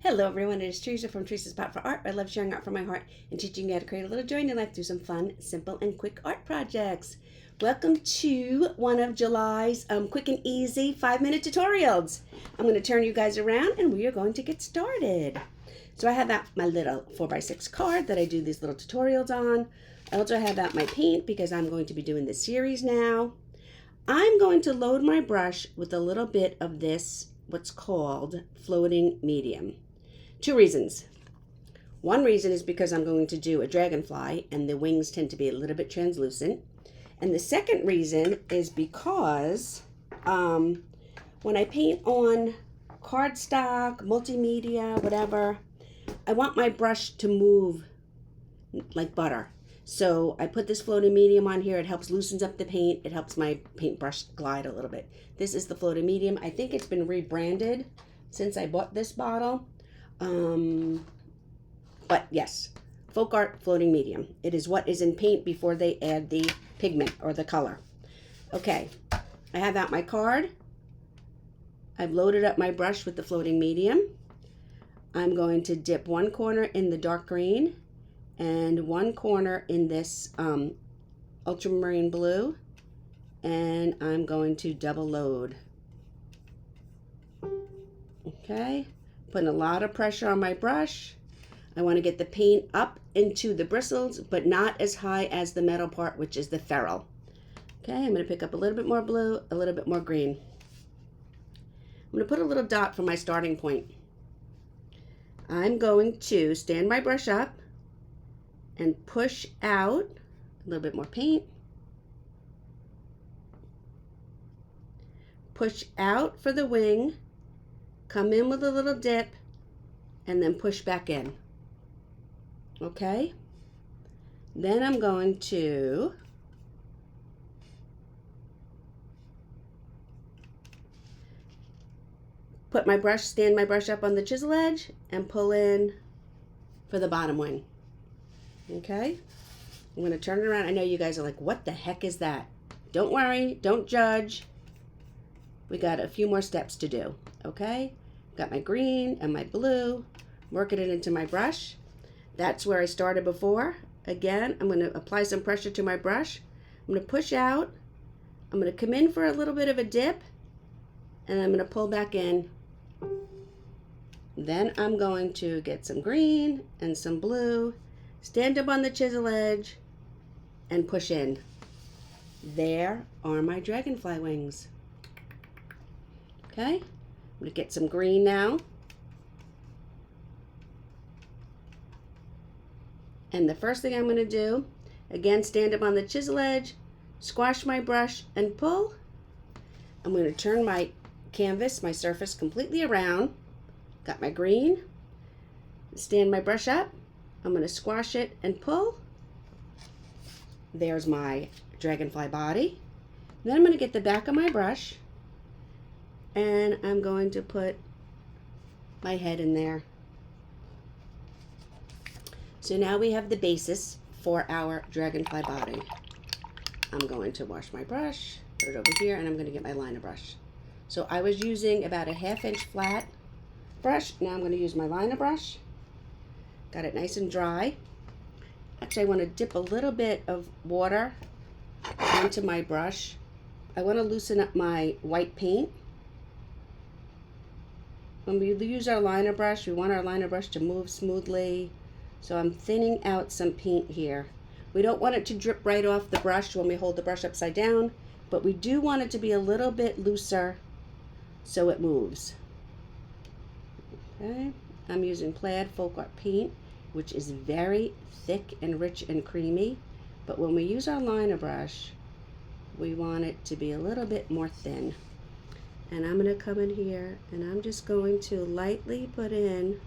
Hello everyone, it is Teresa from Teresa's Pot for Art. I love sharing art from my heart and teaching you how to create a little joy in your life through some fun, simple, and quick art projects. Welcome to one of July's quick and easy 5-minute tutorials. I'm going to turn you guys around and we are going to get started. So I have out my little 4x6 card that I do these little tutorials on. I also have out my paint because I'm going to be doing this series now. I'm going to load my brush with a little bit of this, what's called floating medium. 2 reasons. One reason is because I'm going to do a dragonfly and the wings tend to be a little bit translucent. And the second reason is because when I paint on cardstock, multimedia, whatever, I want my brush to move like butter. So I put this floating medium on here. It helps loosens up the paint. It helps my paintbrush glide a little bit. This is the floating medium. I think it's been rebranded since I bought this bottle. But yes, folk art floating medium. It is what is in paint before they add the pigment or the color. Okay, I have out my card. I've loaded up my brush with the floating medium. I'm going to dip one corner in the dark green and one corner in this ultramarine blue, and I'm going to double load. Okay, putting a lot of pressure on my brush. I want to get the paint up into the bristles, but not as high as the metal part, which is the ferrule. Okay, I'm going to pick up a little bit more blue, a little bit more green. I'm going to put a little dot for my starting point. I'm going to stand my brush up and push out a little bit more paint. Push out for the wing, come in with a little dip, and then push back in. Okay? Then I'm going to put my brush, stand my brush up on the chisel edge and pull in for the bottom wing. Okay? I'm going to turn it around. I know you guys are like, what the heck is that? Don't worry. Don't judge. We got a few more steps to do. Okay? Got my green and my blue. Working it into my brush. That's where I started before. Again, I'm going to apply some pressure to my brush. I'm going to push out. I'm going to come in for a little bit of a dip. And I'm going to pull back in. Then I'm going to get some green and some blue. Stand up on the chisel edge and push in. There are my dragonfly wings. Okay, I'm going to get some green now. And the first thing I'm going to do, again, stand up on the chisel edge, squash my brush and pull. I'm going to turn my canvas, my surface completely around. Got my green. Stand my brush up. I'm going to squash it and pull. There's my dragonfly body. Then I'm going to get the back of my brush and I'm going to put my head in there. So now we have the basis for our dragonfly body. I'm going to wash my brush, put it over here, and I'm going to get my liner brush. So I was using about a 1/2 inch flat brush. Now I'm going to use my liner brush. Got it nice and dry. Actually, I want to dip a little bit of water onto my brush. I want to loosen up my white paint. When we use our liner brush, we want our liner brush to move smoothly. So I'm thinning out some paint here. We don't want it to drip right off the brush when we hold the brush upside down, but we do want it to be a little bit looser so it moves. Okay, I'm using Plaid folk art paint, which is very thick and rich and creamy, but when we use our liner brush, we want it to be a little bit more thin. And I'm going to come in here and I'm just going to lightly put in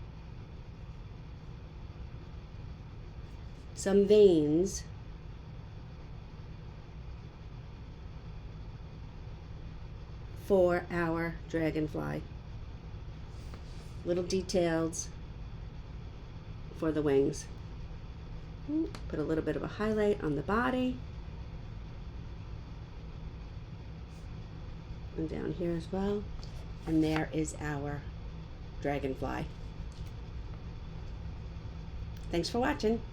some veins for our dragonfly. Little details for the wings. Put a little bit of a highlight on the body. And down here as well. And there is our dragonfly. Thanks for watching.